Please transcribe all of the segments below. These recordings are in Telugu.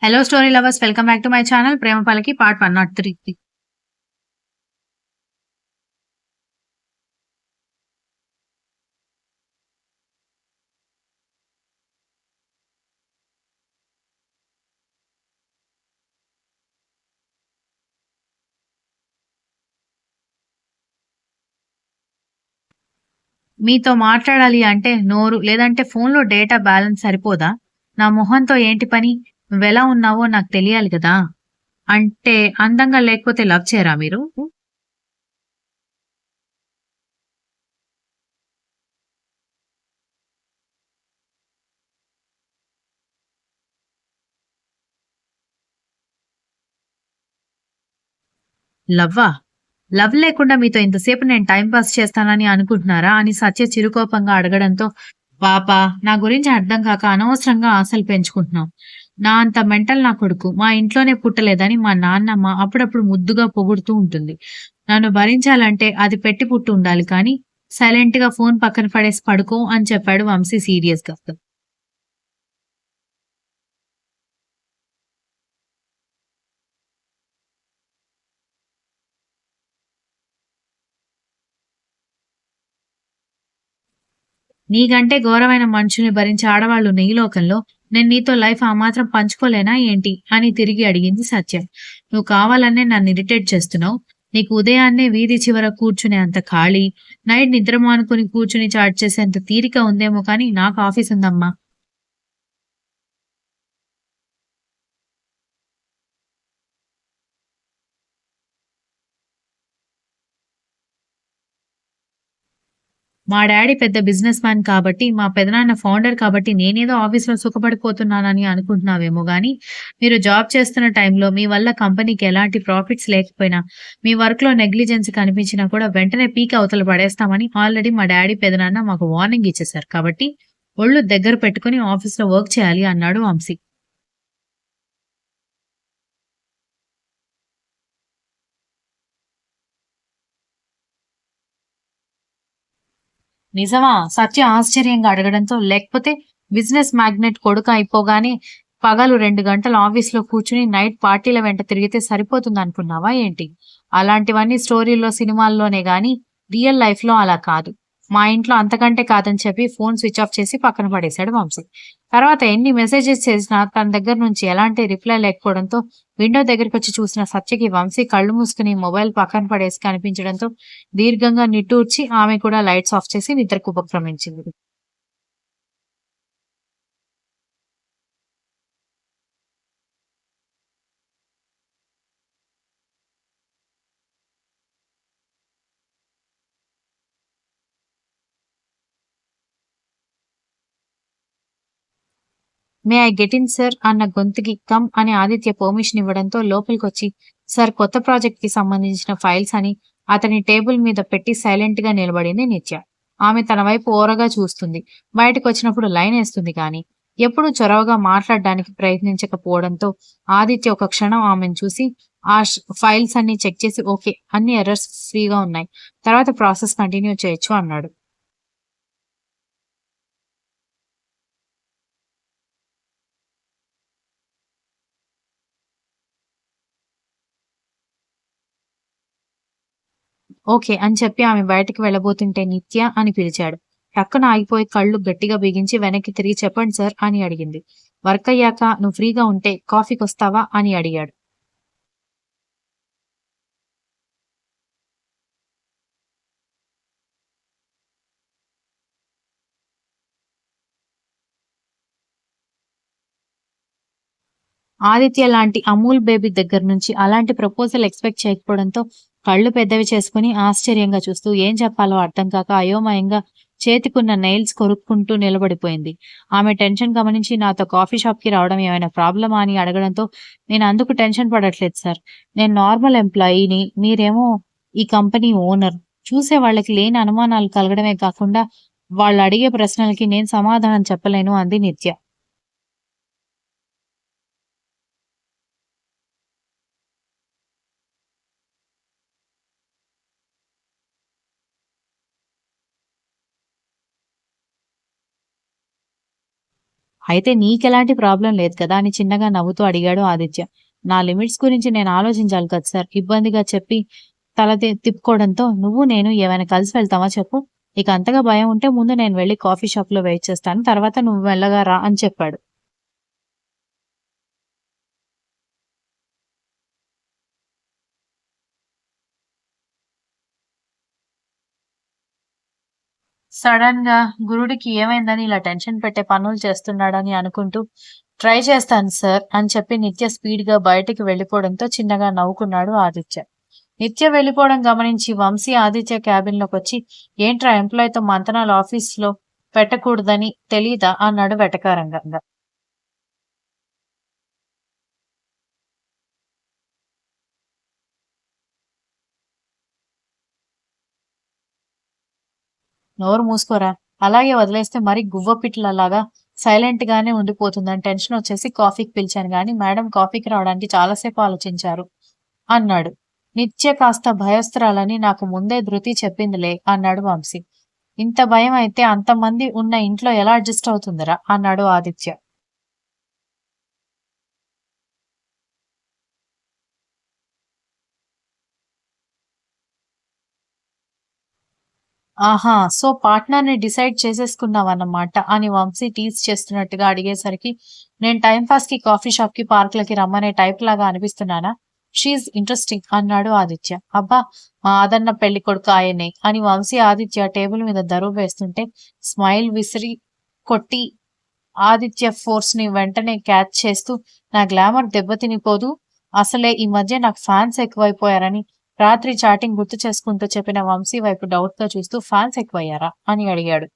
Hello story lovers, welcome back to my channel 'Prema Palaki' part 103. మీతో మాట్లాడాలి అంటే నోరు లేదంటే ఫోన్‌లో డేటా బ్యాలెన్స్ సరిపోదా? నా మొహంతో ఏంటి పని? నువ్వెలా ఉన్నావో నాకు తెలియాలి గదా! అంటే అందంగా లేకపోతే లవ్ చేయరా మీరు? లవ్వా? లవ్ లేకుండా మీతో ఇంతసేపు నేను టైమ్ పాస్ చేస్తానని అనుకుంటున్నారా? అని సత్య చిరుకోపంగా అడగడంతో, పాపా నా గురించి అర్థం కాక అనవసరంగా ఆశలు పెంచుకుంటున్నావు. నా అంత మెంటల్ నా కొడుకు. మా ఇంట్లోనే పుట్టలేదని మా నాన్నమ్మ అప్పుడప్పుడు ముద్దుగా పొగుడుతూ ఉంటుంది. నన్ను భరించాలంటే అది పెట్టి పుట్టి ఉండాలి కానీ, సైలెంట్‌గా ఫోన్ పక్కన పడేసి పడుకో అని చెప్పాడు వంశీ సీరియస్‌గా. నీకంటే ఘోరమైన మనుషుల్ని భరించే ఆడవాళ్ళు ఈ లోకంలో. నేను నీతో లైఫ్ ఆ మాత్రం పంచుకోలేనా ఏంటి? అని తిరిగి అడిగింది సత్య. నువ్వు కావాలనే నన్ను ఇరిటేట్ చేస్తున్నావు. నీకు ఉదయాన్నే వీధి చివర కూర్చునే అంత ఖాళీ, నైట్ నిద్ర మానుకుని కూర్చుని చాట్ చేసేంత తీరిక ఉందేమో కానీ నాకు ఆఫీస్ ఉందమ్మా. మా డ్యాడీ పెద్ద బిజినెస్ మ్యాన్ కాబట్టి, మా పెదనాన్న ఫౌండర్ కాబట్టి నేనేదో ఆఫీస్‌లో సుఖపడిపోతున్నానని అనుకుంటున్నావేమో గానీ, మీరు జాబ్ చేస్తున్న టైంలో మీ వల్ల కంపెనీకి ఎలాంటి ప్రాఫిట్స్ లేకపోయినా, మీ వర్క్‌లో నెగ్లిజెన్స్ కనిపించినా కూడా వెంటనే పీకి అవతల పడేస్తామని ఆల్రెడీ మా డ్యాడీ, పెదనాన్న మాకు వార్నింగ్ ఇచ్చేశారు. కాబట్టి ఒళ్ళు దగ్గర పెట్టుకొని ఆఫీస్‌లో వర్క్ చేయాలి అన్నాడు వంశీ. నిజమా? సత్య ఆశ్చర్యంగా అడగడంతో, లేకపోతే బిజినెస్ మాగ్నెట్ కొడుకు అయిపోగానే పగలు 2 గంటలు ఆఫీస్‌లో కూర్చొని నైట్ పార్టీల వెంట తిరిగితే సరిపోతుందనుకున్నావా ఏంటి? అలాంటివన్నీ స్టోరీల్లో, సినిమాల్లోనే గానీ రియల్ లైఫ్‌లో అలా కాదు. మా ఇంట్లో అంతకంటే కాదని చెప్పి ఫోన్ స్విచ్ ఆఫ్ చేసి పక్కన పడేశాడు వంశీ. తర్వాత ఎన్ని మెసేజెస్ చేసినా తన దగ్గర నుంచి ఎలాంటి రిప్లై లేకపోవడంతో విండో దగ్గరికొచ్చి చూసిన సత్యకి వంశీ కళ్ళు మూసుకుని మొబైల్ పక్కన పడేసి కనిపించడంతో దీర్ఘంగా నిట్టూర్చి ఆమె కూడా లైట్స్ ఆఫ్ చేసి నిద్రకు ఉపక్రమించింది. May I get in sir అన్న గొంతుకి కమ్ అని ఆదిత్య పర్మిషన్ ఇవ్వడంతో లోపలికొచ్చి సార్ కొత్త ప్రాజెక్ట్ కి సంబంధించిన ఫైల్స్ అని అతని టేబుల్ మీద పెట్టి సైలెంట్ గా నిలబడింది నిత్య. ఆమె తన వైపు ఓరగా చూస్తుంది. బయటకొచ్చినప్పుడు లైన్ వేస్తుంది కానీ ఎప్పుడూ చొరవగా మాట్లాడడానికి ప్రయత్నించకపోవడంతో ఆదిత్య ఒక క్షణం ఆమెను చూసి ఆ ఫైల్స్ అన్ని చెక్ చేసి ఓకే అన్ని ఎర్రర్స్ ఫ్రీగా ఉన్నాయి. తర్వాత ప్రాసెస్ కంటిన్యూ చేయొచ్చు అన్నాడు. ఓకే అని చెప్పి ఆమె బయటికి వెళ్ళబోతుంటే నిత్య అని పిలిచాడు. టక్కున ఆగిపోయి కళ్ళు గట్టిగా బిగించి వెనక్కి తిరిగి చెప్పండి సార్ అని అడిగింది. వర్క్ అయ్యాక నువ్వు ఫ్రీగా ఉంటే కాఫీకొస్తావా అని అడిగాడు. ఆదిత్య లాంటి అమూల్ బేబీ దగ్గర నుంచి అలాంటి ప్రపోజల్ ఎక్స్‌పెక్ట్ చేయకపోవడంతో కళ్ళు పెద్దవి చేసుకొని ఆశ్చర్యంగా చూస్తూ ఏం చెప్పాలో అర్థం కాక అయోమయంగా చేతికున్న నెయిల్స్ కొరుక్కుంటూ నిలబడిపోయింది. ఆమె టెన్షన్ గమనించి నాతో కాఫీ షాప్‌కి రావడం ఏమైనా ప్రాబ్లమా అని అడగడంతో నేను అందుకు టెన్షన్ పడట్లేదు సార్. నేను నార్మల్ ఎంప్లాయీని. మీరేమో ఈ కంపెనీ ఓనర్. చూసే వాళ్ళకి లేని అనుమానాలు కలగడమే కాకుండా వాళ్ళు అడిగే ప్రశ్నలకి నేను సమాధానం చెప్పలేను అంది నిత్య. అయితే నీకెలాంటి ప్రాబ్లం లేదు కదా అని చిన్నగా నవ్వుతూ అడిగాడు ఆదిత్య. నా లిమిట్స్ గురించి నేను ఆలోచించాలి కదా సార్, ఇబ్బందిగా చెప్పి తల తిప్పుకోవడంతో, నువ్వు నేను ఏమైనా కలిసి వెళ్తావా చెప్పు? ఇక అంతగా భయం ఉంటే ముందు నేను వెళ్ళి కాఫీ షాప్ లో వెయిట్ చేస్తాను, తర్వాత నువ్వు మెల్లగా రా అని చెప్పాడు. సడన్ గా గురుడికి ఏమైందని ఇలా టెన్షన్ పెట్టే పనులు చేస్తున్నాడని అనుకుంటూ, ట్రై చేస్తాను సార్ అని చెప్పి నిత్య స్పీడ్ గా బయటికి వెళ్లిపోవడంతో చిన్నగా నవ్వుకున్నాడు ఆదిత్య. నిత్య వెళ్లిపోవడం గమనించి వంశీ ఆదిత్య క్యాబిన్ లోకి వచ్చి, ఏంట్రా ఎంప్లాయీతో మంతనాలు ఆఫీస్ లో పెట్టకూడదని తెలీదా అన్నాడు వెటకారంగా. నోరు మూసుకోరా, అలాగే వదిలేస్తే మరి గువ్వపిట్లలాగా సైలెంట్ గానే ఉండిపోతుందని టెన్షన్ వచ్చేసి కాఫీకి పిలిచాను గాని మేడం కాఫీకి రావడానికి చాలాసేపు ఆలోచించారు అన్నాడు. నిత్య కాస్త భయస్త్రాలని నాకు ముందే ధృతి చెప్పిందిలే అన్నాడు వంశీ. ఇంత భయం అయితే అంతమంది ఉన్న ఇంట్లో ఎలా అడ్జస్ట్ అవుతుందిరా అన్నాడు ఆదిత్య. ఆహా! సో పార్ట్నర్‌ని డిసైడ్ చేసేసుకున్నావన్నమాట అని వంశీ టీజ్ చేస్తున్నట్టుగా అడిగేసరికి, నేను టైమ్ పాస్‌కి కాఫీ షాప్‌కి, పార్క్‌లకి రమ్మనే టైప్‌లాగా అనిపిస్తున్నానా? షీ ఈజ్ ఇంట్రెస్టింగ్ అన్నాడు ఆదిత్య. అబ్బా! మా ఆదన్న పెళ్ళికొడుకు ఆయనే అని వంశీ ఆదిత్య టేబుల్ మీద దరువు వేస్తుంటే స్మైల్ విసిరి కొట్టి ఆదిత్య ఫోర్స్‌ని వెంటనే క్యాచ్ చేస్తూ, నా గ్లామర్ దెబ్బతినిపోదు. అసలే ఈ మధ్య నాకు ఫ్యాన్స్ ఎక్కువైపోయారని రాత్రి చాటింగ్ గుర్తు చేసుకుంటూ చెప్పిన వంశీ వైపు డౌట్‌గా చూస్తూ, ఫ్యాన్స్ ఎక్కువయ్యారా అని అడిగాడు.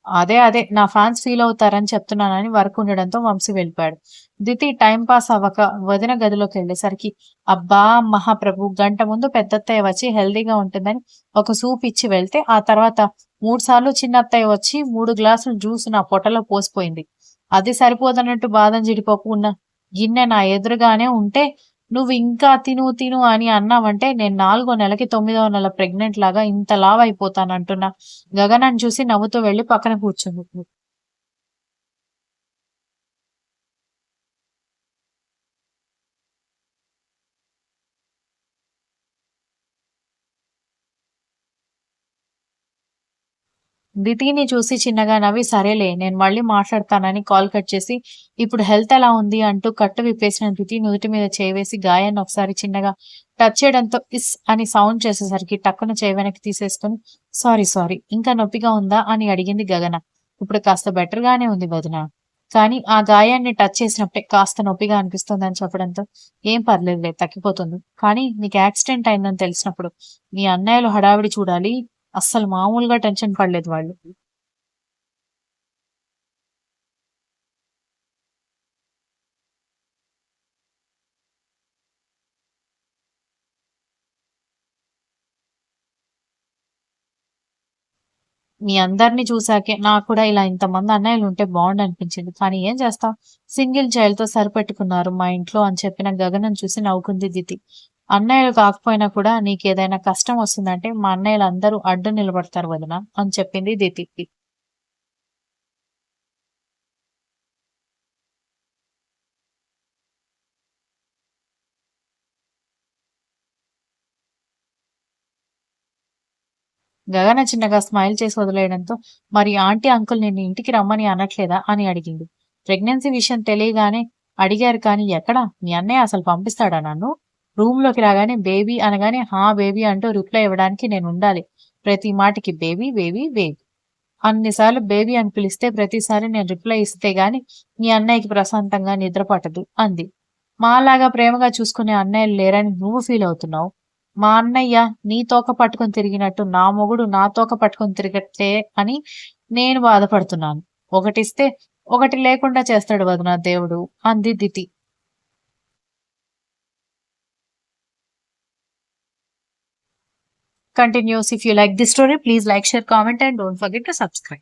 అదే నా ఫ్యాన్స్ ఫీల్ అవుతారని చెప్తున్నానని వర్క్ ఉండడంతో వంశీ వెళ్ళిపోయాడు. దితి టైం పాస్ అవ్వక వదిన గదిలోకి వెళ్ళేసరికి, అబ్బా మహాప్రభు, గంట ముందు పెద్దత్తయ్య వచ్చి హెల్దీగా ఉంటుందని ఒక సూప్ ఇచ్చి వెళ్తే, ఆ తర్వాత 3 సార్లు చిన్నత్తయ్య వచ్చి 3 గ్లాసులు జ్యూస్ నా పొట్టలో పోసిపోయింది. అది సరిపోదన్నట్టు బాదం జీడిపప్పు ఉన్న గిన్నె నా ఎదురుగానే ఉంటే, నువ్వు ఇంకా తిను తిను అని అన్నావంటే నేను 4 నెలకి 9వ నెల ప్రెగ్నెంట్ లాగా ఇంత లావైపోతానంటున్నా. గగనాన్ని చూసి నవ్వుతూ వెళ్లి పక్కన కూర్చుంది. దితిని చూసి చిన్నగా నవ్వి, సరేలే నేను మళ్ళీ మాట్లాడతానని కాల్ కట్ చేసి, ఇప్పుడు హెల్త్ ఎలా ఉంది అంటూ కట్టు విప్పేసిన దితి నుదుటి మీద చేయి వేసి గాయాన్ని ఒకసారి చిన్నగా టచ్ చేయడంతో ఇస్ అని సౌండ్ చేసేసరికి టక్కున చేయి వెనక్కి తీసేసుకుని, సారీ ఇంకా నొప్పిగా ఉందా అని అడిగింది గగన. ఇప్పుడు కాస్త బెటర్ గానే ఉంది వదిన, కానీ ఆ గాయాన్ని టచ్ చేసినప్పుడే కాస్త నొప్పిగా అనిపిస్తుందని చెప్పడంతో, ఏం పర్లేదులే తగ్గిపోతుంది. కానీ నీకు యాక్సిడెంట్ అయిందని తెలిసినప్పుడు మీ అన్నయ్యలు హడావిడి చూడాలి. అస్సలు మామూలుగా టెన్షన్ పడలేదు వాళ్ళు. మీ అందరిని చూసాకే నాకు కూడా ఇలా ఇంతమంది అన్నయ్యలు ఉంటే బాగుండనిపించింది. కానీ ఏం చేస్తాం, సింగిల్ చైల్డ్‌తో సరిపెట్టుకున్నారు మా ఇంట్లో అని చెప్పిన గగనం చూసి నవ్వుకుంది దితి. అన్నయ్యలు కాకపోయినా కూడా నీకేదైనా కష్టం వస్తుందంటే మా అన్నయ్యలందరూ అడ్డు నిలబడతారు వదిన అని చెప్పింది దితి. గగన చిన్నగా స్మైల్ చేసి వదిలేయడంతో, మరి ఆంటీ అంకుల్ నిన్ను ఇంటికి రమ్మని అనట్లేదా అని అడిగింది. ప్రెగ్నెన్సీ విషయం తెలియగానే అడిగారు, కానీ ఎక్కడ, మీ అన్నయ్య అసలు పంపిస్తాడా నన్ను? రూమ్ లోకి రాగానే బేబీ అనగానే హా బేబీ అంటూ రిప్లై ఇవ్వడానికి నేను ఉండాలి. ప్రతి మాటకి బేబీ బేబీ బేబీ అన్నిసార్లు బేబీ అని పిలిస్తే ప్రతిసారి నేను రిప్లై ఇస్తే గాని మీ అన్నయ్యకి ప్రశాంతంగా నిద్ర పట్టదు అంది. మాలాగా ప్రేమగా చూసుకునే అన్నయ్యలు లేరని నువ్వు ఫీల్ అవుతున్నావు. మా అన్నయ్య నీ తోక పట్టుకొని తిరిగినట్టు నా మొగుడు నా తోక పట్టుకొని తిరగట్లే అని నేను బాధపడుతున్నాను. ఒకటిస్తే ఒకటి లేకుండా చేస్తాడు వదిన దేవుడు అంది Diti. Continues. If you like this story, please like, share, comment, and don't forget to subscribe.